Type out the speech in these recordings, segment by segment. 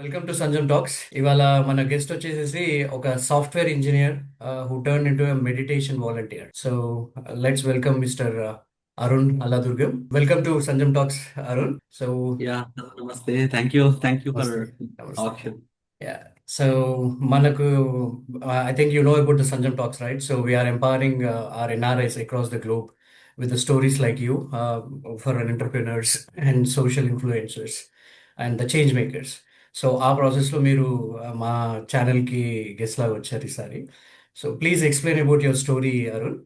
Welcome to Sanjam talks. ఇవాళ మన guest వచ్చేసేసి ఒక software engineer who turn into meditation volunteer. So let's welcome mister Arun Alladurgam. Welcome to Sanjam talks, Arun. So Yeah, namaste. Thank you for నమస్తే. నమస్తే. option. Yeah. So, Manaku, I think you know about the Sanjam Talks, right? So, we are empowering our NRIs across the globe with the stories like you for entrepreneurs and social influencers and the change makers. So ఆ ప్రాసెస్లో మీరు మా ఛానల్కి guest లాగా వచ్చారు ఈసారి. So please explain about your story, Arun.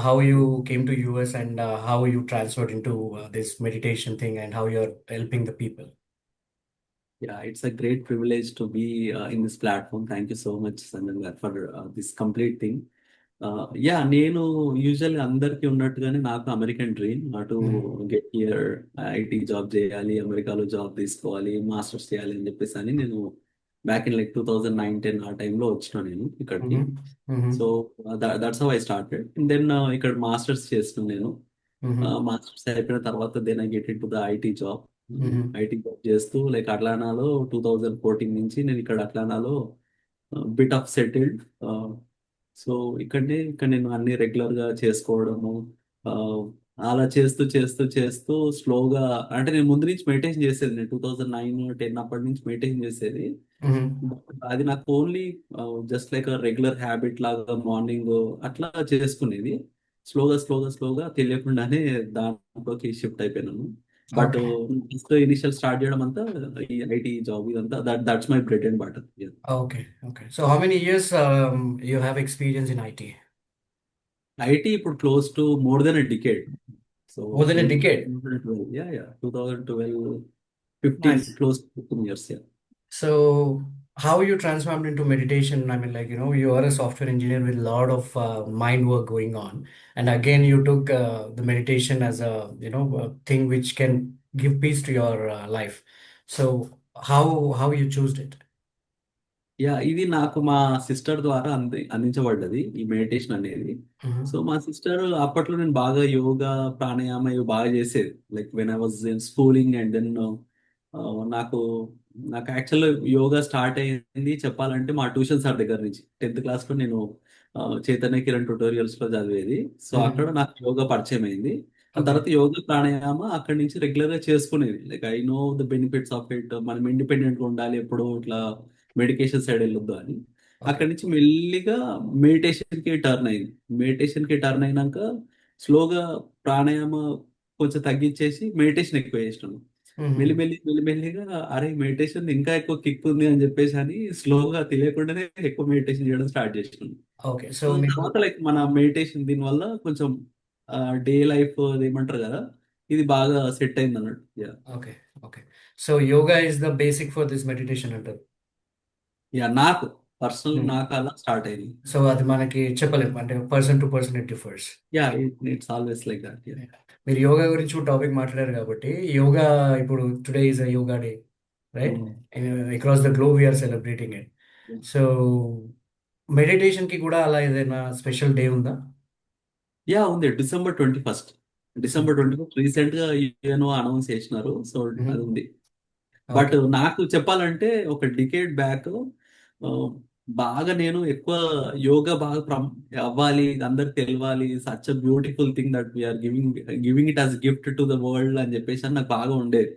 How you came to US and how you transferred into this meditation thing and how you're helping the people. Yeah, it's a great privilege to be in this platform. Thank you so much, Sanjay, for this complete thing. నేను యూజువల్గా అందరికీ ఉన్నట్టుగానే నాకు American dream అటు Mhm. Get here, IT job చేయాలి, అమెరికాలో job తీసుకోవాలి, masters చేయాలి అని చెప్పేసి అని నేను బ్యాక్ ఇన్ లైక్ 2009-10 ఆ టైంలో వచ్చిన నేను ఇక్కడికి. Mhm. So Mhm. That's how I started. Then ఇక్కడ మాస్టర్స్ చేస్తున్నాను నేను. Mhm. మాస్టర్స్ అయిపోయిన తర్వాత then I get into the IT job. Mhm. IT job చేస్తూ లైక్ అట్లానాలో 2014 నుంచి నేను ఇక్కడ అట్లానాలో బిట్ ఆఫ్ సెటిల్డ్. సో ఇక్కడ నేను అన్ని రెగ్యులర్ గా చేసుకోవడము, ఆ, అలా చేస్తూ చేస్తూ చేస్తూ స్లోగా, అంటే నేను ముందు నుంచి మెడిటేషన్ చేసేది. నేను 2009-10 అప్పటి నుంచి మెడిటేషన్ చేసేది. Mhm. అది నాకు only just like regular habit లాగా మార్నింగ్ అట్లా చేసుకునేది. స్లోగా స్లోగా స్లోగా తెలియకుండానే దాంట్లోకి షిఫ్ట్ అయిపోయినాను. But Okay. First initial start చేయడం అంతా ఈ ఐటీ జాబ్ ఇదంతా that's my bread and butter. Okay. Okay. So how many years you have experience in IT? IT ఇప్పుడు close to more than a decade. So More than a since decade. 2012, yeah 2012, 15, Nice. Close to 15 years. So how you transformed into meditation? I mean, like, you are a software engineer with a lot of mind work going on. And again, you took the meditation as a thing which can give peace to your life. So how you chose it? ఇది నాకు మా sister ద్వారా అందించబడ్డది ఈ meditation అనేది. So Mm-hmm. మా sister అప్పట్లో నేను బాగా యోగా, ప్రాణాయామ ఇవి బాగా చేసేది. Like when I was in schooling and then నాకు నాకు యాక్చువల్గా యోగా స్టార్ట్ అయింది చెప్పాలంటే మా ట్యూషన్ సార్ దగ్గర నుంచి. 10th క్లాస్లో నేను చైతన్య కిరణ్ ట్యూటోరియల్స్ లో చదివేది. సో అక్కడ Mm-hmm. నాకు యోగా పరిచయం అయింది. ఆ Okay. తర్వాత యోగా ప్రాణాయామ అక్కడి నుంచి రెగ్యులర్ గా చేసుకునేది. Like I know the benefits of it. మనం ఇండిపెండెంట్ గా ఉండాలి, ఎప్పుడూ ఇట్లా మెడికేషన్ సైడ్ వెళ్ళొద్దు అని. Okay. అక్కడి నుంచి మెల్లిగా మెడిటేషన్ కి టర్న్ అయింది. మెడిటేషన్ కి టర్న్ అయినాక స్లోగా ప్రాణాయామ కొంచెం తగ్గించేసి మెడిటేషన్ ఎక్కువ చేసినాను. Mm-hmm. మెల్లిమెల్లిగా అరే మెడిటేషన్ ఇంకా ఎక్కువ కిక్ ఉంది అని చెప్పేసి అని స్లోగా తెలియకుండానే ఎక్కువ మెడిటేషన్ చేయడం స్టార్ట్ చేసినాను. Okay. సో So తర్వాత మీకు లైక్ మన మెడిటేషన్ దీని వల్ల కొంచెం డే లైఫ్ అది ఏమంటారు కదా, ఇది బాగా సెట్ అయింది అన్నట్టు. Yeah okay. Okay. So yoga is the basic for this meditation అంటారు. యా నాకు పర్సనల్ నాకు అలా స్టార్ట్ అయింది. సో అది మనకి చెప్పలేము, అంటే person to person it differs. Yeah it's always like that. మీరు యోగా గురించి టాపిక్ మాట్లాడారు కాబట్టి, యోగా ఇప్పుడు today is a yoga day, right? Across the globe we're celebrating it. So meditation కి కూడా అలా ఏదైనా స్పెషల్ డే ఉందా? యా ఉంది. డిసెంబర్ 21 రీసెంట్ గా యూఎన్ఓ అనౌన్స్ చేసినారు. సో అది ఉంది. But okay. నాకు చెప్పాలంటే ఒక డికేడ్ బ్యాక్ బాగా నేను ఎక్కువ యోగా బాగా అవ్వాలి, అందరికి తెలియాలి, such a beautiful thing that we're giving it as gift to the world అని చెప్పేసి అని నాకు బాగా ఉండేది.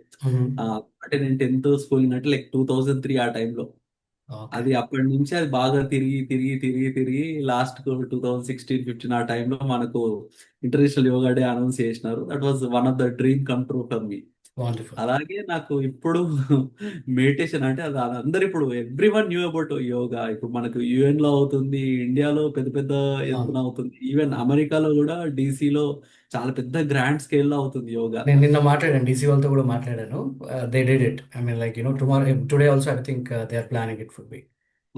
ఆ, అంటే నేను 10th స్కూలింగ్ అంటే లైక్ 2003 ఆ టైంలో. ఓకే. అది అప్పటి నుంచి అది బాగా తిరిగి తిరిగి తిరిగి తిరిగి లాస్ట్ 2016-15 ఆ టైంలో మనకు ఇంటర్నేషనల్ యోగా డే అనౌన్స్ చేసినారు. That was one of the dream come true for me. Wonderful. అలాగే నాకు ఇప్పుడు మెడిటేషన్ అంటే అది అందరు ఇప్పుడు every one knew about yoga. ఇప్పుడు మనకు యుఎన్ లో అవుతుంది, ఇండియాలో పెద్ద పెద్ద ఎత్తున అవును. అవుతుంది, ఈవెన్ అమెరికాలో కూడా డీసీలో చాలా పెద్ద గ్రాండ్ స్కేల్ లో అవుతుంది యోగా. నేను నిన్న మాట్లాడాను, డీసీ వాళ్ళతో కూడా మాట్లాడాను. They did it. I mean, like tomorrow, today also I think they are planning it food be.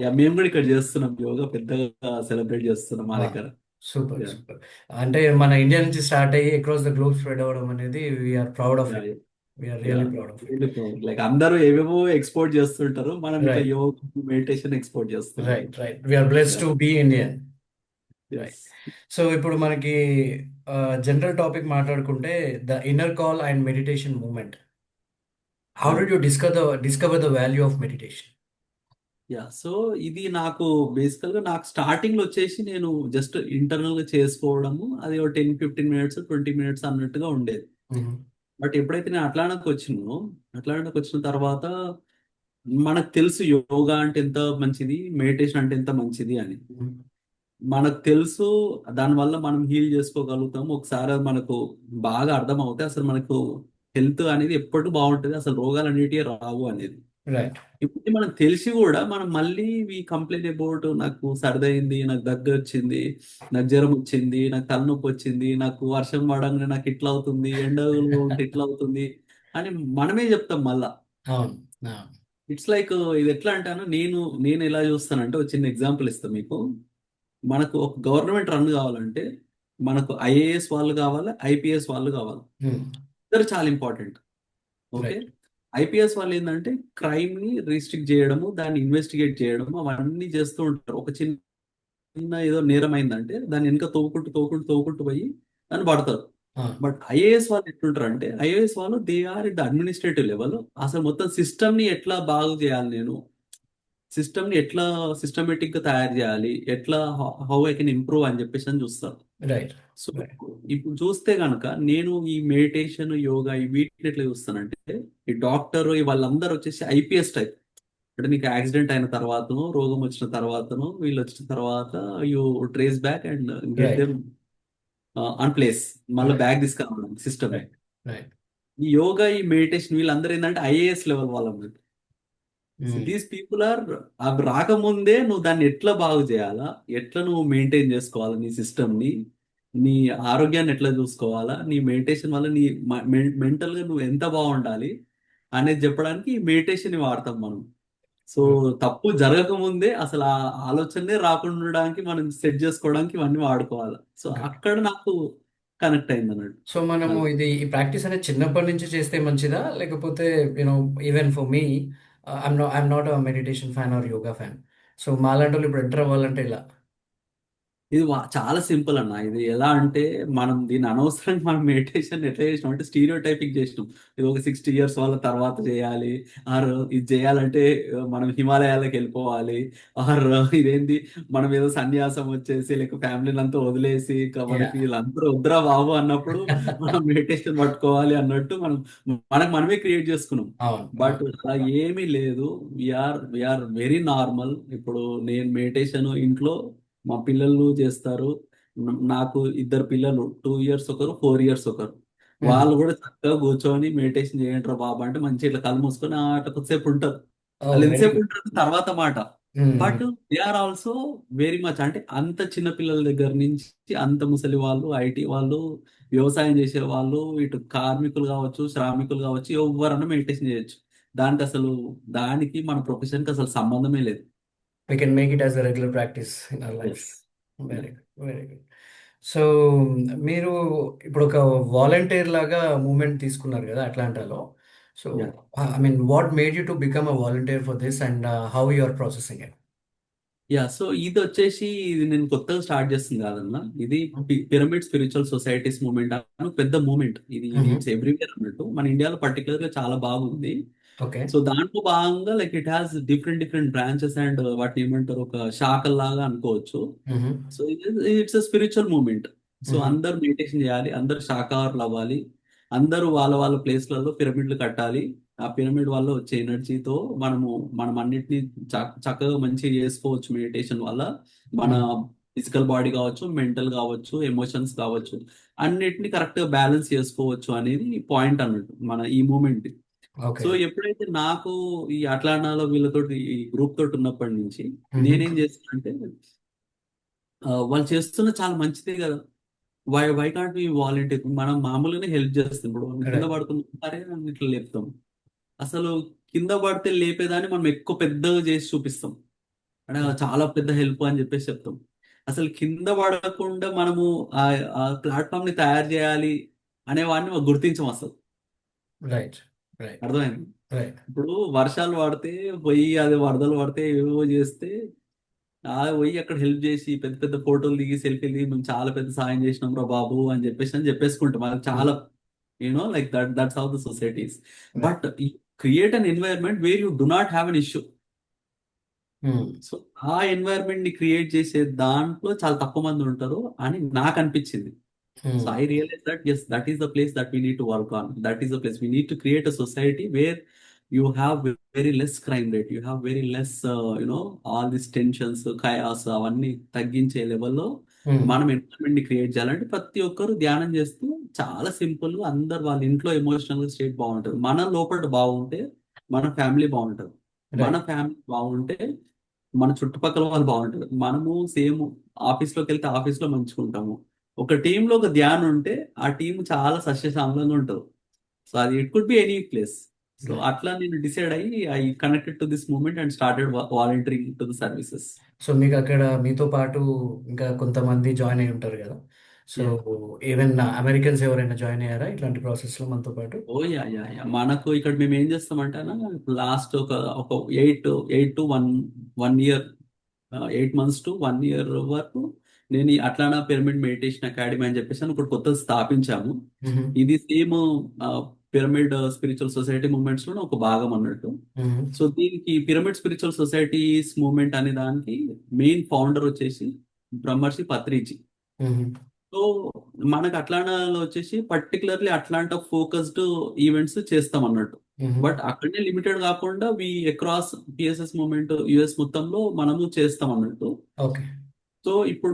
Yeah మేము కూడా ఇక్కడ చేస్తున్నాం, యోగా పెద్దగా సెలబ్రేట్ చేస్తున్నాం మా వా, దగ్గర. Super yeah super. అంటే మన ఇండియా నుంచి స్టార్ట్ అయ్యి అక్రాస్ ద గ్లోబ్ స్ప్రెడ్ అవ్వడం అనేది we're proud of yeah it. We're yeah really proud of it. Like అందరూ ఏవేవో ఎక్స్పోర్ట్ చేస్తుంటారు, మనం ఇట్లా రైట్. యోగా మెడిటేషన్ ఎక్స్పోర్ట్ చేస్తున్నాం. Right. Right. We're blessed to be Indian. Right. Yes. So ఇప్పుడు మనకి జనరల్ టాపిక్ మాట్లాడుకుంటే, the inner call and meditation movement. How did you discover the value of meditation? So ఇది నాకు బేసికల్ గా నాకు స్టార్టింగ్ లో వచ్చేసి నేను జస్ట్ ఇంటర్నల్ గా చేసుకోవడము అది ఒక 10-15 మినిట్స్ 20 మినిట్స్ అన్నట్టుగా ఉండేది. మ్మ్. బట్ ఎప్పుడైతే నేను అట్లానాకు వచ్చినో, అట్లానాకు వచ్చిన తర్వాత మనకు తెలుసు యోగా అంటే ఎంత మంచిది, మెడిటేషన్ అంటే ఎంత మంచిది అని. మ్మ్. మనకు తెలుసు, దానివల్ల మనం హీల్ చేసుకోగలుగుతాము. ఒకసారి అది మనకు బాగా అర్థం అవుతే అసలు మనకు హెల్త్ అనేది ఎప్పటికీ బాగుంటుంది, అసలు రోగాలు అనేటివి రావు అనేది. రైట్. ఇప్పుడు మనకు తెలిసి కూడా మనం మళ్ళీ కంప్లైంట్ అబౌట్ నాకు సర్ది అయింది, నాకు దగ్గు వచ్చింది, నాకు జ్వరం వచ్చింది, నాకు తలనొప్పి వచ్చింది, నాకు వర్షం పడంగానే నాకు ఇట్లా అవుతుంది, ఎండలో ఉంటే ఇట్లా అవుతుంది అని మనమే చెప్తాం మళ్ళా. అవును. అవును. ఇట్స్ లైక్ ఇది ఎట్లా అంటాను, నేను ఎలా చూస్తానంటే ఒక చిన్న ఎగ్జాంపుల్ ఇస్తాను మీకు. మనకు ఒక గవర్నమెంట్ రన్ కావాలంటే మనకు ఐఏఎస్ వాళ్ళు కావాలి, ఐపీఎస్ వాళ్ళు కావాలి. మ్మ్. ఇద్దరు చాలా ఇంపార్టెంట్. ఓకే. రైట్. ఐపీఎస్ వాళ్ళు ఏంటంటే క్రైమ్ ని రిస్ట్రిక్ట్ చేయడము, దాన్ని ఇన్వెస్టిగేట్ చేయడము అవన్నీ చేస్తూ ఉంటారు. ఒక చిన్న ఏదో నేరం అయిందంటే దాన్ని వెనక తవ్వుకుంటూ తవ్వుకుంటూ తవ్వుకుంటూ పోయి దాన్ని పడతారు. ఆ, బట్ ఐఏఎస్ వాళ్ళు ఎట్లుంటారు అంటే ఐఏఎస్ వాళ్ళు they are it the administrative level. అసలు మొత్తం సిస్టమ్ ని ఎట్లా బాగు చేయాలి, నేను సిస్టమ్ ని ఎట్లా సిస్టమేటిక్ గా తయారు చేయాలి, ఎట్లా హౌ ఐ కెన్ ఇంప్రూవ్ అని చెప్పేసి అని చూస్తారు. రైట్. So right. ఇప్పుడు చూస్తే గనక నేను ఈ మెడిటేషన్ యోగా ఈ వీటిని ఎట్లా చూస్తానంటే ఈ డాక్టర్ వాళ్ళందరూ వచ్చేసి ఐపీఎస్ టైప్. అంటే నీకు యాక్సిడెంట్ అయిన తర్వాతనో రోగం వచ్చిన తర్వాతనో వీళ్ళు వచ్చిన తర్వాత you trace back and get right. Them on place, మళ్ళీ రైట్. బ్యాక్ తీసుకురావడం సిస్టమ్. రైట్. రైట్. ఈ యోగా ఈ మెడిటేషన్ వీళ్ళందరూ ఏంటంటే ఐఏఎస్ లెవెల్ వాళ్ళు. మ్మ్. దీస్ పీపుల్ ఆర్ అవి రాకముందే నువ్వు దాన్ని ఎట్లా బాగు చేయాలా, ఎట్లా నువ్వు మెయింటైన్ చేసుకోవాలా నీ సిస్టమ్ ని, నీ ఆరోగ్యాన్ని ఎట్లా చూసుకోవాలా, నీ మెడిటేషన్ వల్ల నీ మెంటల్ గా నువ్వు ఎంత బాగుండాలి అనేది చెప్పడానికి ఈ మెడిటేషన్ వాడతాం మనం. సో మ్మ్. తప్పు జరగక ముందే అసలు ఆ ఆలోచనే రాకుండా ఉండడానికి మనం సెట్ చేసుకోవడానికి ఇవన్నీ వాడుకోవాలి. So good. అక్కడ నాకు కనెక్ట్ అయింది అన్నట్టు. సో మనము అది ఇది ఈ ప్రాక్టీస్ అనేది చిన్నప్పటి నుంచి చేస్తే మంచిదా, లేకపోతే even for me, I'm not a meditation fan or yoga fan. So మాలాంటి వాళ్ళు ఇప్పుడు ఎంటర్ అవ్వాలంటే ఇలా. ఇది చాలా సింపుల్ అన్న. ఇది ఎలా అంటే మనం దీన్ని అనవసరంగా మనం మెడిటేషన్ ఎట్లా చేసినాం అంటే స్టీరియో టైపింగ్ చేసినాం. ఇది ఒక 60 years వాళ్ళ తర్వాత చేయాలి, ఆర్ ఇది చేయాలంటే మనం హిమాలయాలకు వెళ్ళిపోవాలి, ఆర్ ఇదేంటి మనం ఏదో సన్యాసం వచ్చేసి లేక ఫ్యామిలీని అంతా వదిలేసి ఇంకా యా. మనకి వీళ్ళందరూ వద్దురా బాబు అన్నప్పుడు మనం మెడిటేషన్ పట్టుకోవాలి అన్నట్టు మనకు మనమే క్రియేట్ చేసుకున్నాం. అవును. బట్ అవును. అలా ఏమీ లేదు. We're very normal. ఇప్పుడు నేను మెడిటేషన్ ఇంట్లో మా పిల్లలు చేస్తారు. నాకు ఇద్దరు పిల్లలు, 2 years ఒకరు, 4 years ఒకరు. మ్మ్. వాళ్ళు కూడా చక్కగా కూర్చొని మెడిటేషన్ చేయండి రా బాబా అంటే మంచి ఇట్లా కళ్ళు మూసుకొని అట్లా కొద్దిసేపు ఉంటారు. ఓ, వాళ్ళు వెరీ ఎంతసేపు గుడ్. ఉంటారు తర్వాత మాట. But they are also very much, అంటే అంత చిన్న పిల్లల దగ్గర నుంచి అంత ముసలి వాళ్ళు, ఐటీ వాళ్ళు, వ్యవసాయం చేసే వాళ్ళు, ఇటు కార్మికులు కావచ్చు, శ్రామికులు కావచ్చు, ఎవరన్నా మెడిటేషన్ చేయొచ్చు. దానికి అసలు దానికి మన ప్రొఫెషన్ కి అసలు సంబంధమే లేదు. We can make it as a regular practice in our yes. lives. Very good, very good. So మీరు ఇప్పుడు ఒక వాలంటీర్ లాగా మూమెంట్ తీసుకున్నారు కదా అట్లాంటాలో. So I mean what made you to become a volunteer for this and how you are processing it? So ఇది వచ్చేసి ఇది నేను కొత్తగా స్టార్ట్ చేస్తుంది కాదన్న. ఇది పిరమిడ్ స్పిరిచువల్ సొసైటీస్ మూవ్మెంట్ అని ఒక పెద్ద మూవ్మెంట్. ఇది ఇట్స్ ఎవ్రీవేర్ అన్నట్టు. మన ఇండియాలో పర్టికులర్ గా చాలా బాగుంది. ఓకే. సో దాంట్లో భాగంగా like it has different different branches and వాటిని ఏమంటారు ఒక శాఖల్లాగా అనుకోవచ్చు. So it's a spiritual movement. So అందరూ మెడిటేషన్ చేయాలి, అందరూ శాకాహారులు అవ్వాలి, అందరూ వాళ్ళ వాళ్ళ ప్లేస్లలో పిరమిడ్లు కట్టాలి. ఆ పిరమిడ్ వల్ల వచ్చే ఎనర్జీతో మనం అన్నిటిని చక్కగా మంచిగా చేసుకోవచ్చు. మెడిటేషన్ వల్ల మన ఫిజికల్ బాడీ కావచ్చు, మెంటల్ కావచ్చు, ఎమోషన్స్ కావచ్చు, అన్నిటిని కరెక్ట్ గా బ్యాలెన్స్ చేసుకోవచ్చు అనేది పాయింట్ అన్నట్టు మన ఈ మూమెంట్. ఓకే. సో ఎప్పుడైతే నాకు ఈ అట్లానాలో వీళ్ళతోటి ఈ గ్రూప్ తోటి ఉన్నప్పటి నుంచి నేనేం చేస్తానంటే వాళ్ళు చేస్తున్న చాలా మంచిదే కదా, వై కాంట్ బి వాలంటీర్. మనం మామూలుగానే హెల్ప్ చేస్తాం. ఇప్పుడు మనం కింద పడుతున్నారే ఇట్లా లేపుతాం. అసలు కింద పడితే లేపేదాన్ని మనం ఎక్కువ పెద్దగా చేసి చూపిస్తాం, అంటే అది చాలా పెద్ద హెల్ప్ అని చెప్పేసి చెప్తాం. అసలు కింద పడకుండా మనము ఆ ప్లాట్ఫామ్ ని తయారు చేయాలి అనే వాడిని గుర్తించం అసలు. రైట్. రైట్. అర్థమైంది. రైట్. ఇప్పుడు వర్షాలు పడితే పోయి అది వరదలు పడితే ఏవేవో చేస్తే పోయి అక్కడ హెల్ప్ చేసి పెద్ద పెద్ద ఫోటోలు దిగి సెల్ఫీలు దిగి మేము చాలా పెద్ద సాయం చేసినాం రా బాబు అని చెప్పేసుకుంటాం. అది చాలా like that's how the societies. But create an environment where you do not have an issue. Hmm. So ఆ ఎన్వైరన్మెంట్ ని క్రియేట్ చేసే దాంట్లో చాలా తక్కువ మంది ఉంటారు అని నాకు అనిపించింది. So Hmm. I realized that yes, that is the place that we need to work on. That is the place we need to create a society where you have very less crime rate, you have very less, all these tensions, chaos అవన్నీ తగ్గించే లెవెల్లో Hmm. మనం environment ని create చేయాలంటే ప్రతి ఒక్కరు ధ్యానం చేస్తూ చాలా సింపుల్ గా అందరు వాళ్ళ ఇంట్లో ఎమోషనల్ స్టేట్ బాగుంటుంది. మన లోపల బాగుంటే మన ఫ్యామిలీ బాగుంటుంది. మన Right. ఫ్యామిలీ బాగుంటే మన చుట్టుపక్కల వాళ్ళు బాగుంటారు. మనము సేమ్ ఆఫీస్లోకి వెళ్తే ఆఫీస్లో మంచుకుంటాము. ఒక టీంలో ఒక ధ్యానం ఉంటే ఆ టీం చాలా సస్యశ్యామలంగా ఉంటుంది. సో అది it could be any place. So Right. అట్లా నేను డిసైడ్ అయ్యి I connected to this movement and started volunteering to the services. So మీకు అక్కడ మీతో పాటు ఇంకా కొంతమంది జాయిన్ అయి ఉంటారు కదా. సో యా ఈవెన్ అమెరికన్స్ ఎవరైనా జాయిన్ అయ్యారా ఇట్లాంటి ప్రాసెస్లో మనతో పాటు? ఓ యా యా యా మనకు ఇక్కడ మేము ఏం చేస్తామంటే లాస్ట్ ఒక ఒక eight eight to one year 8 months to 1 year వరకు నేను ఈ అట్లానా పిరమిడ్ మెడిటేషన్ అకాడమీ అని చెప్పేసి ఒకటి కొత్తది స్థాపించాము. మ్మ్. ఇది same pyramid spiritual society movements లో ఒక భాగం అన్నట్టు. మ్మ్. సో దీనికి పిరమిడ్ స్పిరిచువల్ సొసైటీస్ మూవ్మెంట్ అనే దానికి మెయిన్ ఫౌండర్ వచ్చేసి బ్రహ్మర్షి పత్రిజీ. మ్మ్. సో మనకు అట్లాంటాలో వచ్చేసి పర్టికులర్లీ అట్లాంటా ఫోకస్డ్ ఈవెంట్స్ చేస్తాం అన్నట్టు. మ్మ్. బట్ అక్కడనే లిమిటెడ్ కాకుండా అక్రాస్ పిఎస్ఎస్ మూమెంట్ యుఎస్ మొత్తంలో మనము చేస్తాం అన్నట్టు. ఓకే. సో ఇప్పుడు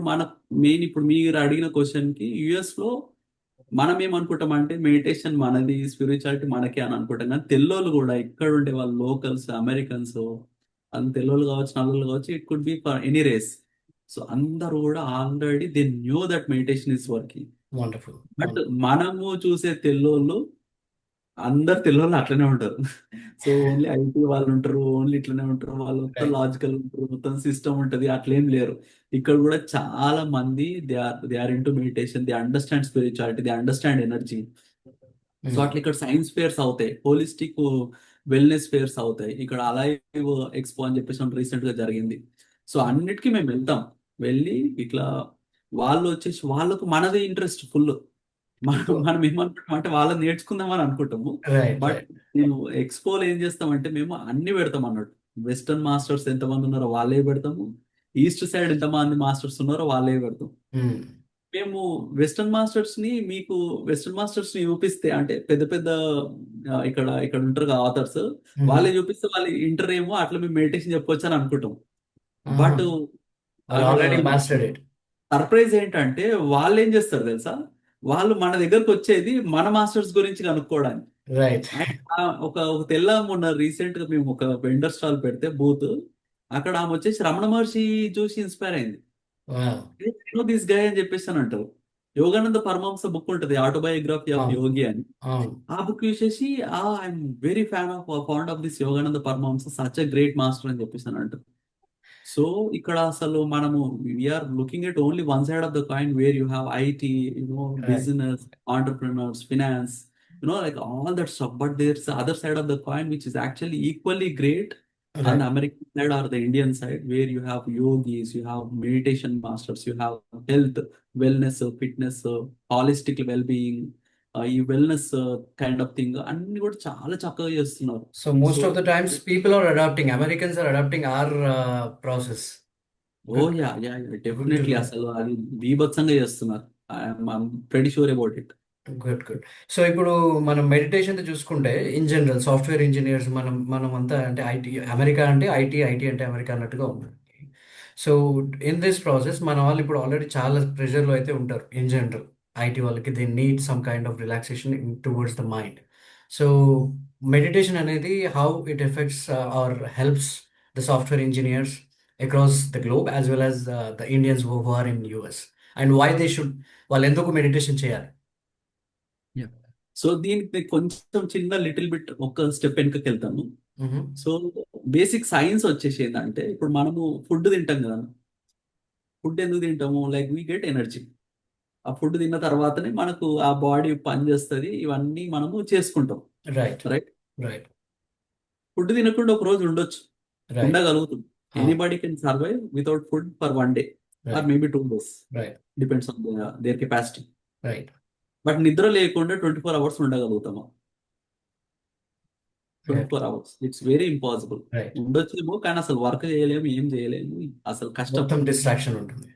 ఇప్పుడు మీరు అడిగిన క్వశ్చన్ కి యుఎస్ లో మనం ఏమనుకుంటాం అంటే మెడిటేషన్ మనది, స్పిరిచువాలిటీ మనకే అని అనుకుంటాం. కానీ తెల్లోళ్ళు కూడా ఇక్కడ ఉండే వాళ్ళు లోకల్స్, అమెరికన్స్, తెల్లోళ్ళు కావచ్చు, నల్లోళ్ళు కావచ్చు, it could be for any race. So అందరూ కూడా already they knew that meditation is working. Wonderful. But మనము చూసే తెల్లోళ్ళు అందరు తెల్లోళ్ళు అట్లనే ఉంటారు. సో ఓన్లీ ఐటీ వాళ్ళు ఉంటారు, ఓన్లీ ఇట్లనే ఉంటారు, వాళ్ళు మొత్తం రైట్. లాజికల్ ఉంటారు, మొత్తం సిస్టమ్ ఉంటుంది, అట్లేం లేరు. ఇక్కడ కూడా చాలా మంది they are into meditation, they understand spirituality, they understand energy. So అట్లా ఇక్కడ సైన్స్ ఫేర్స్ అవుతాయి, హోలిస్టిక్ వెల్నెస్ ఫేర్స్ అవుతాయి. ఇక్కడ అలైవ్ ఎక్స్పో అని చెప్పేసి రీసెంట్ గా జరిగింది. సో అన్నిటికీ మేము వెళ్తాం. వెళ్ళి ఇట్లా వాళ్ళు వచ్చేసి వాళ్ళకు మనది ఇంట్రెస్ట్ ఫుల్. మనం ఏమనుకుంటాం అంటే వాళ్ళని నేర్చుకుందామని అనుకుంటాము. రైట్. But right. నేను ఎక్స్పోలో ఏం చేస్తామంటే మేము అన్ని పెడతాం అన్నట్టు. వెస్టర్న్ మాస్టర్స్ ఎంతమంది ఉన్నారో వాళ్ళే పెడతాము, ఈస్ట్ సైడ్ ఎంతమంది మాస్టర్స్ ఉన్నారో వాళ్ళే పెడతాం. మేము వెస్టర్న్ మాస్టర్స్ ని చూపిస్తే అంటే పెద్ద పెద్ద ఇక్కడ ఇక్కడ ఉంటారు కదా ఆథర్స్, వాళ్ళే చూపిస్తే వాళ్ళు ఇంటర్ ఏమో అట్లా మేము మెడిటేషన్ చెప్పొచ్చు అని అనుకుంటాం. బట్ వాళ్ళు అక్కడ ఆల్రెడీ మాస్టర్డ్ ఇట్. సర్ప్రైజ్ ఏంటంటే వాళ్ళు ఏం చేస్తారు తెలుసా, వాళ్ళు మన దగ్గరకు వచ్చేది మన మాస్టర్స్ గురించి కనుక్కోవడానికి. రైట్. అండ్ ఒక తెల్ల మొన్న రీసెంట్ గా మేము ఒక వెండర్ స్టాల్ పెడితే బూత్, అక్కడ ఆమె వచ్చేసి రమణ మహర్షి చూసి ఇన్స్పైర్ అయింది. దిస్ గై అని చెప్పేసి అని అంటారు. యోగానంద పరమహంస బుక్ ఉంటుంది, ఆటోబయోగ్రఫీ ఆఫ్ అవును. యోగి అని. అవును. ఆ బుక్ చూసేసి I'm very fond of this Yogananda Paramahansa, such a great master అని చెప్పేసి అని అంటారు. సో ఇక్కడ అసలు మనము we're looking at only one side of the coin where you have IT, right. Business, entrepreneurs, finance, like all that stuff. But there's the other side of the coin, which is actually equally great. On the right. American side or the Indian side, where you have yogis, you have meditation masters, you have health, wellness, fitness, holistic well-being, ఈ wellness kind of thing అన్ని కూడా చాలా చక్కగా చేస్తున్నారు. So most so of the times people are adapting, Americans are adapting our process. Oh good. Yeah yeah good to definitely know. అసలు అది బీభత్సంగా చేస్తున్నారు. I'm pretty sure about it. Good. Good. So ఇప్పుడు మనం మెడిటేషన్ చూసుకుంటే in general software engineers మనం అంతా అంటే ఐటీ, అమెరికా అంటే ఐటీ, ఐటీ అంటే అమెరికా అన్నట్టుగా ఉంది. సో ఇన్ దిస్ ప్రాసెస్ మన వాళ్ళు ఇప్పుడు ఆల్రెడీ చాలా ప్రెషర్లో అయితే ఉంటారు ఇన్ జనరల్. ఐటీ వాళ్ళకి they need some kind of relaxation towards the mind. So meditation అనేది how it effects or helps the software engineers across the globe as well as the Indians who are in US, and why they should, వాళ్ళు ఎందుకు meditation చేయాలి? So దీనికి కొంచెం చిన్న little bit ఒక step వెనుకకి వెళ్తాను. మ్మ్. సో బేసిక్ సైన్స్ వచ్చేసి ఏంటంటే ఇప్పుడు మనము ఫుడ్ తింటాం కదా, ఫుడ్ ఎందుకు తింటాము, లైక్ వీ గెట్ ఎనర్జీ. ఆ ఫుడ్ తిన్న తర్వాతనే మనకు ఆ బాడీ పని చేస్తుంది, ఇవన్నీ మనము చేసుకుంటాం. రైట్. రైట్. రైట్. ఫుడ్ తినకుండా ఒక రోజు ఉండొచ్చు, రైట్. ఉండగలుగుతుంది. Anybody can survive without food for 1 day or right. Maybe 2 days, right. Depends on their capacity. Right. But నిద్ర లేకుండా 24 hours ఉండగలుగుతాము. Twenty four hours it's very impossible. Right. ఉండొచ్చేమో కానీ అసలు వర్క్ చేయలేము, ఏం చేయలేము, అసలు కష్టం. మొత్తం డిస్ట్రాక్షన్ ఉంటుంది.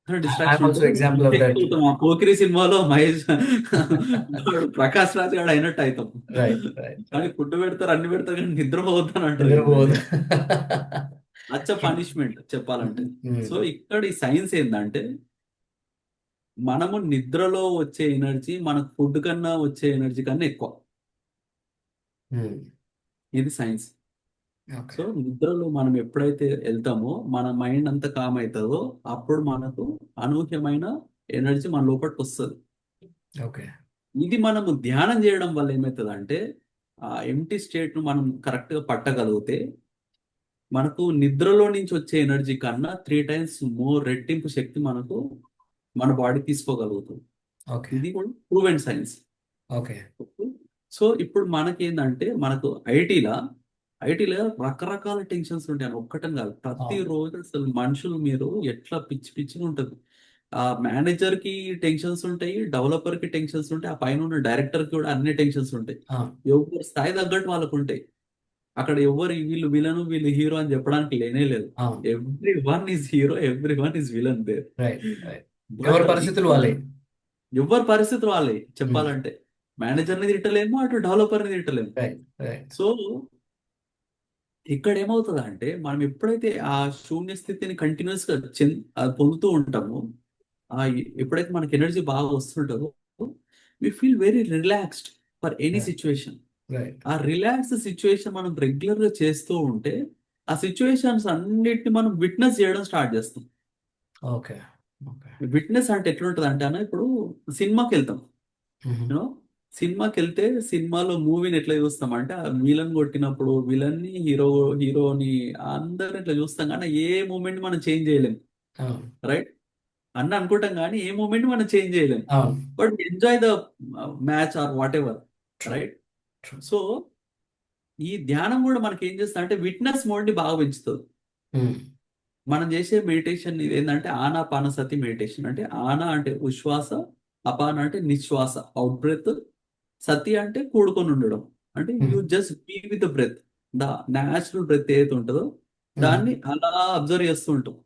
ఐఎమ్ డిస్ట్రాక్షన్ ఆల్సో ఉంటుంది. Example of effect that. అవుతాం. ఆ పోకిరి సినిమాలో మహేష్ వాడు ప్రకాష్ రాజ్ గాడు అయినట్టు అవుతాం. రైట్, రైట్, కానీ రైట్. ఫుడ్ పెడతారు, అన్ని పెడతారు, కానీ నిద్రపోతాను అంటారు నిద్రపోదు. అచ్చ పనిష్మెంట్ చెప్పాలంటే. సో ఉమ్, ఇక్కడ ఈ సైన్స్ ఏంటంటే మనము నిద్రలో వచ్చే ఎనర్జీ మనకు ఫుడ్ కన్నా వచ్చే ఎనర్జీ కన్నా ఎక్కువ. ఉమ్, ఇది సైన్స్. ఓకే, సో నిద్రలో మనం ఎప్పుడైతే వెళ్తామో మన మైండ్ అంతా కామ్ అవుతుందో అప్పుడు మనకు అనూహ్యమైన ఎనర్జీ మన లోపలికి వస్తుంది. ఓకే. ఇది మనము ధ్యానం చేయడం వల్ల ఏమవుతుంది అంటే ఆ ఎంటీ స్టేట్ ను మనం కరెక్ట్ గా పట్టగలిగితే మనకు నిద్రలో నుంచి వచ్చే ఎనర్జీ కన్నా 3 టైమ్స్ మోర్ రెట్టింపు శక్తి మనకు మన బాడీ తీసుకోగలుగుతుంది. ఓకే, ఇది కూడా ప్రూవెన్ సైన్స్. ఓకే. సో ఇప్పుడు మనకేందంటే మనకు ఐటీలో రకరకాల టెన్షన్స్ ఉంటాయి, ఒక్కటం కాదు. అవును, ప్రతిరోజు అసలు మనుషులు మీరు ఎట్లా పిచ్చి పిచ్చిగా ఉంటుంది. ఆ మేనేజర్ కి టెన్షన్స్ ఉంటాయి, డెవలపర్ కి టెన్షన్స్ ఉంటాయి, ఆ పైన ఉన్న డైరెక్టర్ కి కూడా అన్ని టెన్షన్స్ ఉంటాయి. అవును, ఎవరి స్థాయి తగ్గట్టు వాళ్ళకు ఉంటాయి. అక్కడ ఎవరు వీళ్ళు విలను వీళ్ళు హీరో అని చెప్పడానికి లేనే లేదు. అవును. Everyone is hero, everyone is villain there. Right, right. But ఎవరి పరిస్థితులు ఇక్కడ వాళ్ళే. ఎవరి పరిస్థితి వాళ్ళే ఉమ్, చెప్పాలంటే. మేనేజర్ని తిట్టలేము, అటు డెవలపర్ని తిట్టలేము. Right, right. సో ఇక్కడ ఏమవుతుంది అంటే మనం ఎప్పుడైతే ఆ శూన్య స్థితిని కంటిన్యూస్ గా పొందుతూ ఉంటామో, ఎప్పుడైతే మనకి ఎనర్జీ బాగా వస్తుంటుందో we feel very relaxed for any right, situation. Right. ఆ రిలాక్స్ సిచ్యువేషన్ మనం రెగ్యులర్ గా చేస్తూ ఉంటే ఆ సిచ్యువేషన్స్ అన్నిటిని మనం విట్నెస్ చేయడం స్టార్ట్ చేస్తాం. Okay, okay. విట్నెస్ అంటే ఎట్లుంటది అంటే అన్న ఇప్పుడు సినిమాకి వెళ్తాం. ఉహు, యూనో సినిమాకి వెళ్తే సినిమాలో మూవీని ఎట్లా చూస్తాం అంటే ఆ విలన్ కొట్టినప్పుడు విలన్ ని హీరోని అందరిని ఇట్లా చూస్తాం కానీ ఏ మూమెంట్ మనం చేంజ్ చేయలేం. అవును, రైట్ అన్న అనుకుంటాం కానీ ఏ మూమెంట్ మనం చేంజ్ చేయలేం. అవును. But enjoy the match or whatever. True, right. True. So ఈ ధ్యానం కూడా మనకి ఏం చేస్తుంది అంటే విట్నెస్ మోడ్ ని బాగా పెంచుతుంది. ఉమ్, మనం చేసే మెడిటేషన్ ఇది ఏంటంటే ఆనాపానసతి మెడిటేషన్. అంటే ఆనా అంటే ఉశ్వాస, అపాన అంటే నిశ్వాస అవుట్ బ్రెత్, సతి అంటే కూడుకొని ఉండడం. అంటే um, you just be with the breath. The natural breath ఏదైతే ఉంటుందో ఉమ్, దాన్ని అలా అబ్జర్వ్ చేస్తూ ఉంటాం.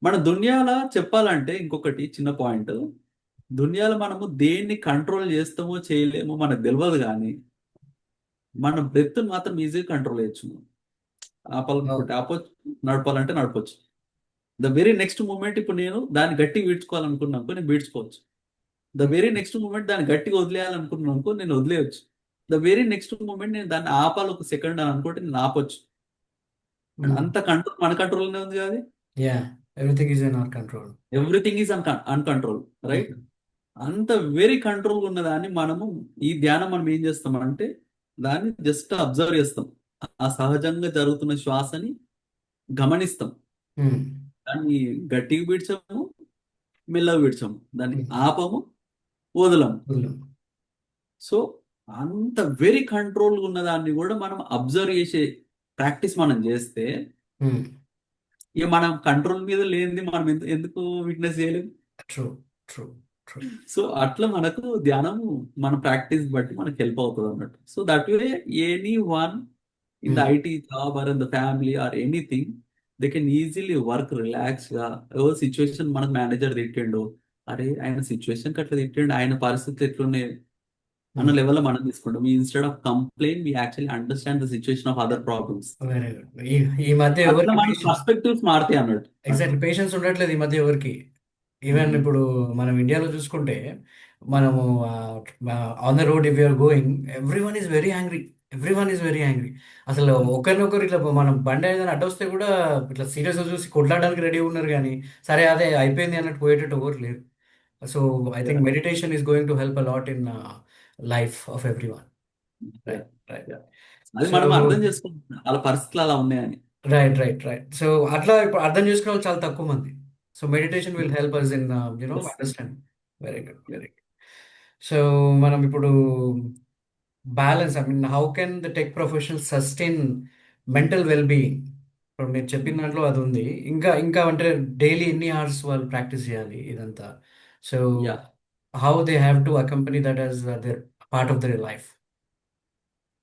మన దునియాల చెప్పాలంటే ఇంకొకటి చిన్న పాయింట్, దునియాలో మనము దేన్ని కంట్రోల్ చేస్తామో చేయలేమో మనకు తెలియదు కానీ మన బ్రెత్ మాత్రం ఈజీగా కంట్రోల్ చేయొచ్చు. అవును, ఆపాలనుకుంటే ఆపొచ్చు, నడపాలంటే నడపొచ్చు. ద వెరీ నెక్స్ట్ మూమెంట్ ఇప్పుడు నేను దాన్ని గట్టిగా వీడ్చుకోవాలనుకున్నాను అనుకో నేను వీడ్చుకోవచ్చు. ద వెరీ నెక్స్ట్ మూమెంట్ దాన్ని గట్టిగా వదిలేయాలనుకున్నాను అనుకో నేను వదిలేయచ్చు. ద వెరీ నెక్స్ట్ మూమెంట్ నేను దాన్ని ఆపాలి ఒక సెకండ్ అని అనుకుంటే నేను ఆపొచ్చు. అండ్ ఉమ్, అంత కంట్రోల్ మన కంట్రోల్లోనే ఉంది కదా. Yeah. Everything is in our control. Everything is uncontrol. Right. అంత వెరీ కంట్రోల్ ఉన్న దాన్ని మనము ఈ ధ్యానం మనం ఏం చేస్తామంటే దాన్ని జస్ట్ అబ్జర్వ్ చేస్తాం. ఆ సహజంగా జరుగుతున్న శ్వాసని గమనిస్తాం. దాన్ని గట్టిగా పీడ్చాము, మెల్లగా పీడ్చాము, దాన్ని ఆపము, వదలము. సో అంత వెరీ కంట్రోల్ ఉన్న దాన్ని కూడా మనం అబ్జర్వ్ చేసే ప్రాక్టీస్ మనం చేస్తే ఇక మనం కంట్రోల్ మీద లేనిది మనం ఎందుకు విట్నెస్ చేయలేము. True, true, true. సో అట్లా మనకు ధ్యానం మన ప్రాక్టీస్ బట్టి మనకు హెల్ప్ అవుతుంది అన్నట్టు. So that way any one in the IT job or in the family or anything they can easily work relax గా. ఏవో సిచ్యువేషన్ మనకు మేనేజర్ తిట్టిండు, అరే ఆయన సిచ్యువేషన్ అట్లా తిట్టిండు, ఆయన పరిస్థితి ఎట్లున్నాయి అన్న లెవెల్లో మనం తీసుకుంటాం. Instead of complaint we actually understand the situation of other problems. Very good. ఈ మధ్య అట్లా ఎవరికి మన పేషెన్స్, పర్స్పెక్టివ్స్ మారుతాయి అన్నట్టు. ఎగ్జాక్ట్లీ పేషెన్స్ ఉండట్లేదు ఈ మధ్య ఎవరికి. ఈవెన్ ఇప్పుడు మనం ఇండియాలో చూసుకుంటే మనము on the road if you're going, everyone is very angry. Everyone is very angry. అసలు ఒకరినొకరు ఇట్లా మనం బండి ఏదైనా అడ్డొస్తే కూడా ఇట్లా సీరియస్గా చూసి కొట్లాడడానికి రెడీ ఉన్నారు కానీ సరే అదే అయిపోయింది అన్నట్టు పోయేటట్టు ఎవరు లేరు. So I think meditation is going to help a lot in life of every one. Right, right. అది సో మనం అర్థం చేసుకుంటున్నాం వాళ్ళ పరిస్థితులు అలా ఉన్నాయని. Right, right, right. సో అట్లా ఇప్పుడు అర్థం చేసుకునే వాళ్ళు చాలా తక్కువ మంది. So meditation will help us in Yes. Understand. Very good, Yeah. Very good. So మనం ఇప్పుడు balance, I mean how can the tech professional sustain mental well being? ఇప్పుడు మీరు చెప్పిన దాంట్లో అది ఉంది. ఇంకా ఇంకా అంటే డైలీ ఎన్ని అవర్స్ వాళ్ళు ప్రాక్టీస్ చేయాలి ఇదంతా? So Yeah. How they have to accompany that as their part of their life?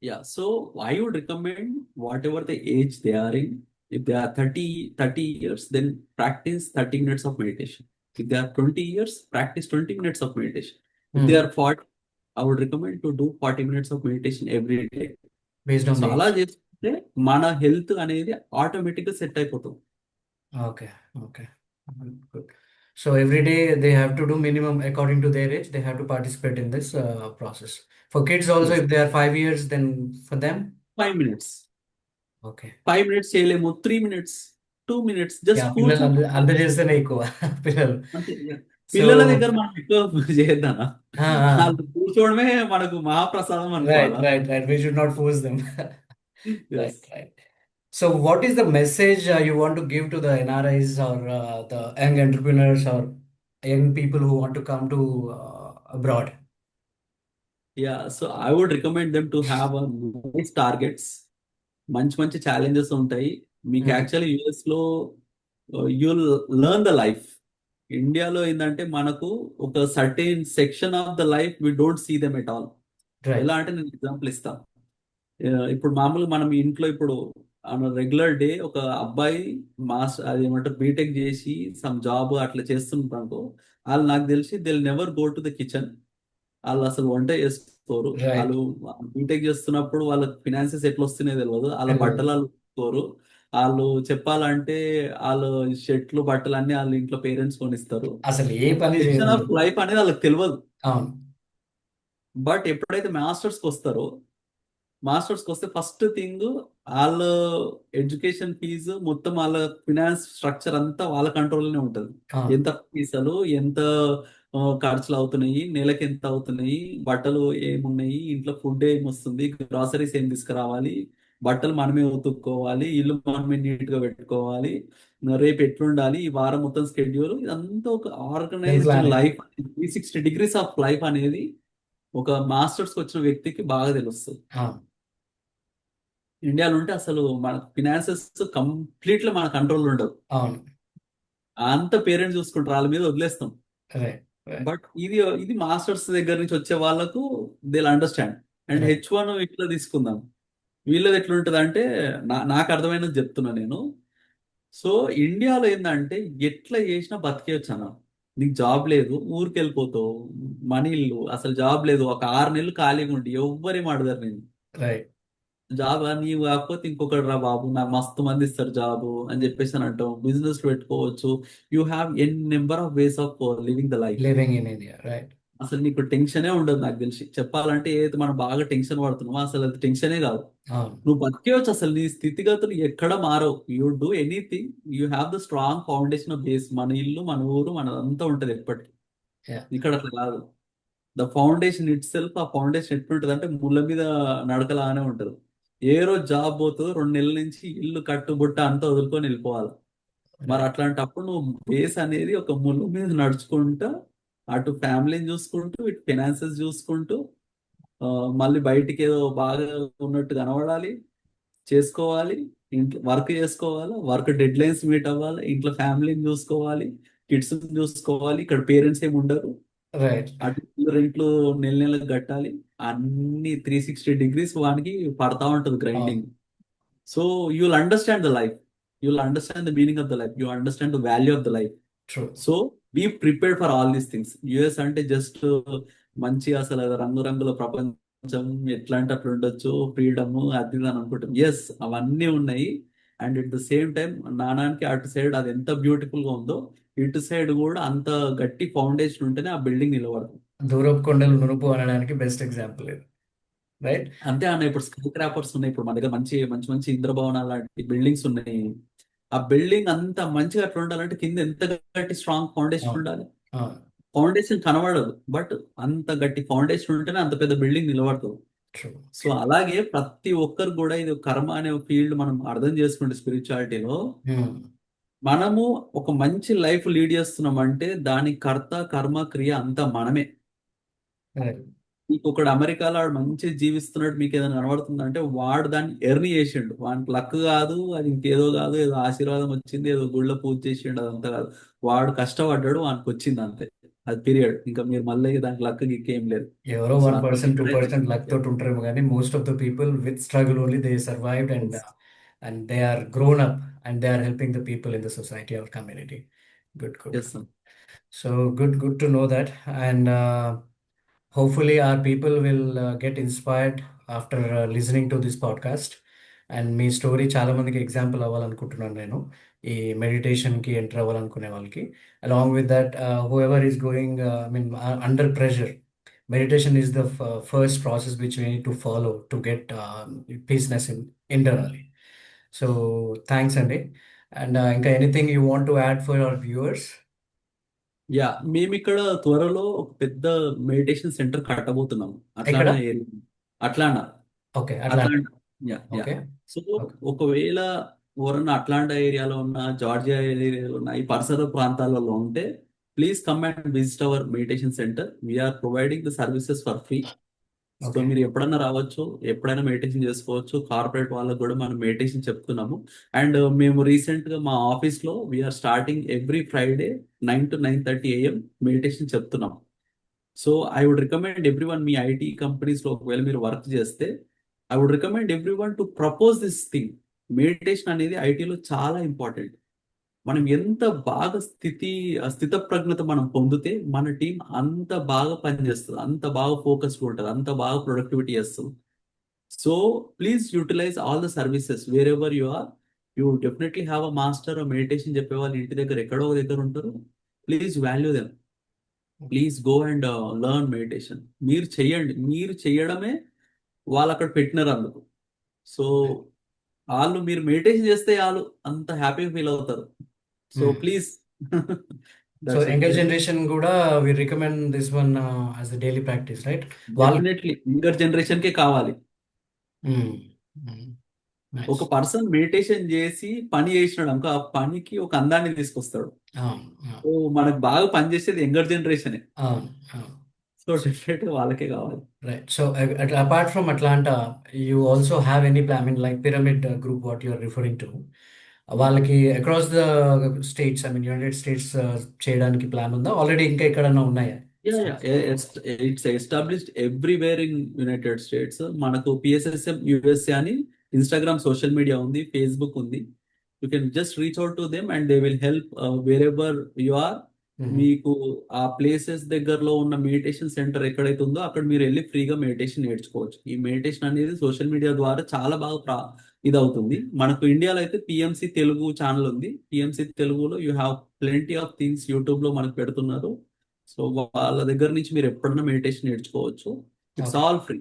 Yeah, so I would recommend whatever the age they are in. If they are 30 years, then practice 30 minutes of meditation. If they are 20 years, practice 20 minutes of meditation. If they Hmm. are 40, I would recommend to do 40 minutes of meditation every day. Based on so the అలా age. చేస్తే మన health అనేది ఆటోమేటిక్గా set అయిపోతుంది. Okay. Okay. Good. So every day they have to do minimum according to their age. They have to participate in this process. For kids also, yes if they are 5 years, then for them, 5 minutes, okay. 5 minutes చేయలేము, 3 minutes, 2 minutes just Yeah, పిల్లలు కూర్చొని చేస్తేనే ఎక్కువ పిల్లలు. అంతే. So పిల్లల దగ్గర మనం ఎక్కువ చేయొద్దనా, ah, వాళ్ళు కూర్చోవడమే మనకు మహాప్రసాదం right, అనుకోవాలా. right, right. We should not force them. Right, yes. right. So what is the message you want to give to the NRIs or the young entrepreneurs or young people who want to come to abroad? Yeah, so I would recommend them to have nice targets. మంచి మంచి challenges ఉంటాయి మీకు. Hmm. Actually US లో you'll learn the life. ఇండియాలో ఏంటంటే మనకు ఒక certain section of the life we don't see them at all. Right. ఎలా అంటే నేను ఎగ్జాంపుల్ ఇస్తాను. ఇప్పుడు మామూలుగా మనం ఇంట్లో ఇప్పుడు రెగ్యులర్ డే ఒక అబ్బాయి మాస్టర్ అది ఏమంటారు బీటెక్ చేసి సమ్ జాబ్ అట్లా చేస్తుంటారు. వాళ్ళు నాకు తెలిసి they never go to the kitchen. వాళ్ళు అసలు వంట చేసుకోరు. Right. వాళ్ళు బీటెక్ చేస్తున్నప్పుడు వాళ్ళ ఫినాన్సెస్ ఎట్లా వస్తున్నాయో తెలియదు. వాళ్ళ తెలియదు. బట్టలు వాళ్ళు ఉతుక్కోరు. వాళ్ళు చెప్పాలంటే వాళ్ళు షర్ట్లు బట్టలు అన్ని వాళ్ళ ఇంట్లో పేరెంట్స్ కొనిస్తారు. అసలు ఏ ఒక పని సెక్షన్ చేయరు. ఆఫ్ లైఫ్ అనేది వాళ్ళకి తెలియదు. అవును. బట్ ఎప్పుడైతే మాస్టర్స్కి వస్తారో, మాస్టర్స్కి వస్తే ఫస్ట్ థింగ్ వాళ్ళ ఎడ్యుకేషన్ ఫీజు మొత్తం వాళ్ళ ఫినాన్స్ స్ట్రక్చర్ అంతా వాళ్ళ కంట్రోల్లోనే ఉంటుంది. అవును. ఎంత ఫీజులు, ఎంత ఖర్చులు అవుతున్నాయి, నెలకి ఎంత అవుతున్నాయి, బట్టలు ఏమున్నాయి, ఇంట్లో ఫుడ్ ఏమొస్తుంది, గ్రాసరీస్ ఏం తీసుకురావాలి, బట్టలు మనమే ఉతుక్కోవాలి, ఇల్లు మనమే నీట్ గా పెట్టుకోవాలి, రేపు ఎట్లుండాలి, ఈ వారం మొత్తం స్కెడ్యూల్, ఇదంతా ఒక time organised planning. Life. 360 degrees of life అనేది ఒక మాస్టర్స్ వచ్చిన వ్యక్తికి బాగా తెలుస్తుంది. అవును. ఇండియాలో ఉంటే అసలు మన ఫినాన్సెస్ కంప్లీట్లీ మన కంట్రోల్ ఉండదు. అవును. అంత పేరెంట్స్ చూసుకుంటారు, వాళ్ళ మీద వదిలేస్తాం. రైట్. రైట్. బట్ ఇది ఇది మాస్టర్స్ దగ్గర నుంచి వచ్చే వాళ్ళకు they understand. And right. H1 ఇట్లా తీసుకుందాం, వీళ్ళది ఎట్లుంటది అంటే నాకు అర్థమైనది చెప్తున్నా నేను. సో ఇండియాలో ఏంటంటే ఎట్లా చేసినా బతికేయచ్చు అన్న. నీకు జాబ్ లేదు, ఊరికి వెళ్ళిపోతావు, మనీ ఇల్లు, అసలు జాబ్ లేదు, ఒక 6 నెలలు ఖాళీగా ఉండి ఎవ్వరేం అడగరు నేను. రైట్. జాబ్ నీవు కాకపోతే ఇంకొకటి రా బాబు, నాకు మస్తు మంది ఇస్తారు జాబ్ అని చెప్పేసి అని అంటాం. బిజినెస్ పెట్టుకోవచ్చు. You have an number of ways of living the life. Living in India. Right. అసలు నీకు టెన్షనే ఉండదు. నాకు తెలిసి చెప్పాలంటే ఏదైతే మనం బాగా టెన్షన్ పడుతున్నామో అసలు అది టెన్షనే కాదు. అవును. నువ్వు బతికేయచ్చు, అసలు నీ స్థితిగతులు ఎక్కడ మారవు. You do anything, you have the strong foundation of base. మన ఇల్లు, మన ఊరు, మనదంతా ఉంటది ఎప్పటికీ. యా. ఇక్కడ అట్లా కాదు. ద ఫౌండేషన్ ఇట్ సెల్ఫ్, ఆ ఫౌండేషన్ ఎట్లుంటది అంటే ముళ్ళ మీద నడకలానే ఉంటది. ఏ రోజు జాబ్ పోతుందో 2 నెలల నుంచి ఇల్లు కట్టుబుట్ట అంతా వదులుకొని వెళ్ళిపోవాలి. మరి రైట్. అట్లాంటప్పుడు నువ్వు బేస్ అనేది ఒక ముళ్ళు మీద నడుచుకుంటా, అటు ఫ్యామిలీని చూసుకుంటూ, ఇటు ఫినాన్సెస్ చూసుకుంటూ, ఆ, మళ్ళీ బయటికి ఏదో బాగా ఉన్నట్టు కనబడాలి, చేసుకోవాలి, ఇంట్లో వర్క్ చేసుకోవాలి, వర్క్ డెడ్ లైన్స్ మీట్ అవ్వాలి, ఇంట్లో ఫ్యామిలీని చూసుకోవాలి, కిడ్స్ చూసుకోవాలి. ఇక్కడ పేరెంట్స్ ఏమి ఉండరు. రైట్. అటు రెంట్లు నెల నెలకు కట్టాలి. అన్ని 360 degrees వానికి పడతా ఉంటుంది అవును. Grinding. So you'll understand the life, you'll understand the meaning of the life, you understand the value of the life. True. So be prepared for all these things. US అంటే జస్ట్ మంచి అసలు రంగురంగుల ప్రపంచం, ఎట్లా అంటే అట్లా ఉండొచ్చు, ఫ్రీడమ్ అది ఇది అని అనుకుంటాం. ఎస్, అవన్నీ ఉన్నాయి. And at the same time నానానికి అటు సైడ్ అది ఎంత బ్యూటిఫుల్ గా ఉందో, ఇటు సైడ్ కూడా అంత గట్టి ఫౌండేషన్ ఉంటేనే ఆ బిల్డింగ్ నిలబడుతుంది. దూరపు కొండలు నునుపు అనడానికి బెస్ట్ ఎగ్జాంపుల్ ఇది. రైట్. అంతే అన్న. ఇప్పుడు స్కై క్రాపర్స్ ఉన్నాయి, ఇప్పుడు మన దగ్గర మంచి మంచి మంచి ఇంద్రభవనాలు లాంటి బిల్డింగ్స్ ఉన్నాయి. ఆ బిల్డింగ్ అంత మంచిగా అట్లా ఉండాలంటే కింద ఎంత గట్టి స్ట్రాంగ్ ఫౌండేషన్ అవును. ఉండాలి. అవును. ఫౌండేషన్ కనబడదు, బట్ అంత గట్టి ఫౌండేషన్ ఉంటేనే అంత పెద్ద బిల్డింగ్ నిలబడుతుంది. ట్రూ. సో అలాగే ప్రతి ఒక్కరు కూడా ఇది కర్మ అనే ఫీల్డ్ మనం అర్థం చేసుకుంటే స్పిరిచువాలిటీలో మనము ఒక మంచి లైఫ్ లీడ్ చేస్తున్నాం అంటే దానికి కర్త కర్మ క్రియ అంతా మనమే. రైట్. మీకు ఒకడు అమెరికాలో వాడు మంచి జీవిస్తున్నాడు, మీకు ఏదైనా కనబడుతుంది అంటే వాడు దాన్ని ఎర్న్ చేసిండు. వానికి లక్ కాదు, అది ఇంకేదో కాదు, ఏదో ఆశీర్వాదం వచ్చింది, ఏదో గుళ్ళో పూజ చేసిండు, అదంతా కాదు. వాడు కష్టపడ్డాడు, వానికి వచ్చింది అంతే. అది పీరియడ్. ఇంకా మీరు మళ్ళీ దానికి లక్ గిక్ ఏం లేదు. ఎవరో సో 1% ఇక్కడైతే 2% లక్ తోటి ఉంటారేమో కానీ most of the people with struggle only they survived and they are grown up and they are helping the people in the society or community. Good good. Yes. So good to know that. And hopefully our people will get inspired after listening to this podcast. And me story చాలా మందికి example అవ్వాలనుకుంటున్నాను నేను ఈ మెడిటేషన్కి enter అవ్వాలనుకునే వాళ్ళకి. Along with that who ever is going I mean under pressure, meditation is the first process which we need to follow to get peaceness in internally. So thanks అండి. And ఇంకా anything you want to add for our viewers? Yeah, మేము ఇక్కడ త్వరలో ఒక పెద్ద meditation centre కట్టబోతున్నాము ఎక్కడ? అట్లానా area. అట్లానా. ఓకే, అట్లాంటి. Atlanta. Yeah, yeah. Okay. So okay. ఒకవేళ ఎవరన్నా అట్లాంటా ఏరియాలో ఉన్న, జార్జియా ఏరియాలో ఉన్న, ఈ పరిసర ప్రాంతాలలో ఉంటే please come and visit our meditation centre. We're providing the services for free. So okay. మీరు ఎప్పుడన్నా రావచ్చు, ఎప్పుడైనా మెడిటేషన్ చేసుకోవచ్చు. కార్పొరేట్ వాళ్ళకు కూడా మనం మెడిటేషన్ చెప్తున్నాము. అండ్ మేము రీసెంట్ గా మా ఆఫీస్ లో we're starting every Friday 9 to 9:30 AM meditation చెప్తున్నాం. So I would recommend every one, మీ ఐటీ కంపెనీస్ లో ఒకవేళ మీరు వర్క్ చేస్తే, I would recommend every one to propose this thing. Meditation అనేది ఐటీలో చాలా ఇంపార్టెంట్. మనం ఎంత బాగా స్థితప్రజ్ఞత మనం పొందితే మన టీం అంత బాగా పనిచేస్తుంది, అంత బాగా ఫోకస్డ్ ఉంటుంది, అంత బాగా ప్రొడక్టివిటీ చేస్తుంది. So please utilise all the services wherever you are. You definitely have a master meditation చెప్పే వాళ్ళు ఇంటి దగ్గర ఎక్కడో ఒక దగ్గర ఉంటారు. Please value them. Please go and learn meditation. మీరు చెయ్యండి, మీరు చెయ్యడమే వాళ్ళు అక్కడ పెట్టినారు అందుకు. సో వాళ్ళు, మీరు మెడిటేషన్ చేస్తే వాళ్ళు అంత హ్యాపీగా ఫీల్ అవుతారు. So please. So that's it. Younger generation కూడా we recommend this one as the daily practice, right? వాళ్ళు డెఫినెట్లీ యంగర్ జనరేషన్ కే కావాలి. ఒక నైస్. పర్సన్ మెడిటేషన్ చేసి పని చేసినాడు అనుకో, ఆ పనికి ఒక అందాన్ని తీసుకొస్తాడు. సో మనకు బాగా పని చేసేది యంగర్ జనరేషనే. సో డెఫినెట్ వాళ్ళకే కావాలి. Right. So apart from Atlanta, you also have any plan, I mean like pyramid group what you are referring to, వాళ్ళకి across the States, I mean United States చేయడానికి plan ఉందా already? ఇంకా ఎక్కడన్నా ఉన్నాయా? It's established everywhere in United States. మనకు PSSM USA అని Instagram social media ఉంది, Facebook ఉంది. You can just reach out to them and they will help wherever you are. మీకు ఆ ప్లేసెస్ దగ్గరలో ఉన్న మెడిటేషన్ సెంటర్ ఎక్కడైతే ఉందో అక్కడ మీరు వెళ్ళి ఫ్రీగా మెడిటేషన్ నేర్చుకోవచ్చు. ఈ మెడిటేషన్ అనేది సోషల్ మీడియా ద్వారా చాలా బాగా ఇది అవుతుంది. మనకు ఇండియాలో అయితే పిఎంసి తెలుగు ఛానల్ ఉంది. పిఎంసి తెలుగులో you have plenty of things YouTube లో మనకు పెడుతున్నారు. సో వాళ్ళ దగ్గర నుంచి మీరు ఎప్పుడన్నా మెడిటేషన్ నేర్చుకోవచ్చు. It's okay. All free.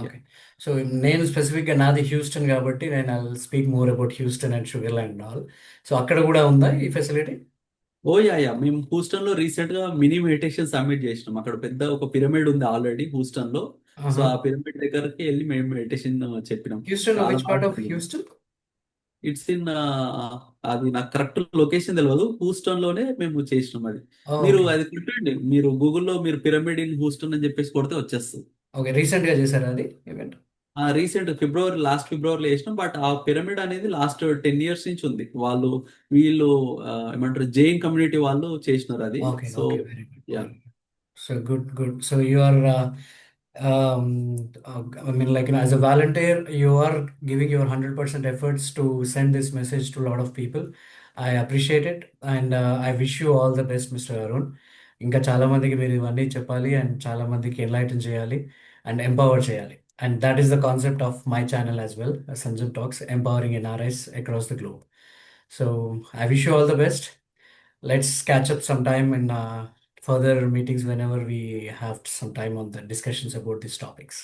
Okay. So నేను స్పెసిఫిక్గా నాది హ్యూస్టన్ కాబట్టి నేను I speak more about Houston and Sugar Land and all. So అక్కడ కూడా ఉందా ఈ ఫెసిలిటీ? Oh yeah, yeah. మేము హూస్టన్ లో రీసెంట్ గా మినీ మెడిటేషన్ సబ్మిట్ చేసినాం. అక్కడ పెద్ద ఒక పిరమిడ్ ఉంది ఆల్రెడీ హూస్టన్ లో. సో ఆ పిరమిడ్ దగ్గరికి వెళ్ళి మేము మెడిటేషన్ చెప్పినాం. హ్యూస్టన్, చాలా విచ్ బాగా పార్ట్ ఆఫ్ జరిగింది. హ్యూస్టన్? ఇట్స్ ఇన్, అది నాకు కరెక్ట్ లొకేషన్ తెలియదు. హూస్టన్ లోనే మేము చేసినాం అది. మీరు ఓకే. అది కొట్టండి, మీరు గూగుల్లో మీరు పిరమిడ్ ఇన్ హూస్టన్ అని చెప్పేసి కొడితే వచ్చేస్తుంది. ఓకే, రీసెంట్గా చేశారా అది ఈవెంట్? రీసెంట్ లాస్ట్ ఫిబ్రవరిలో చేసినాం. బట్ ఆ పిరమిడ్ అనేది లాస్ట్ 10 years నుంచి ఉంది. వీళ్ళు ఏమంటారు, జైన్ కమ్యూనిటీ వాళ్ళు చేసినారు అది. Okay. So okay, very good. Yeah. So good. So you are, I mean, like, as a volunteer, you are giving your 100% efforts to send this message to a lot of people. I appreciate it, and I wish you all the best, Mr. Arun. ఇంకా చాలా మందికి మీరు ఇవన్నీ చెప్పాలి and చాలా మందికి enlighten చేయాలి and empower చేయాలి. And that is the concept of my channel as well, Sanjam talks, empowering NRIs across the globe. So I wish you all the best. Let's catch up sometime in further meetings whenever we have some time on the discussions about these topics.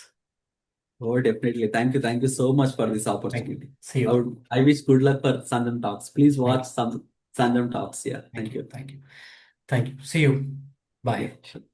Oh, definitely. Thank you so much for this Thank you. opportunity. See you. I wish good luck for Sangam Talks. Please Thank watch you. some Sangam Talks. Yeah, thank you. Thank you. See you. Bye. Yeah, sure.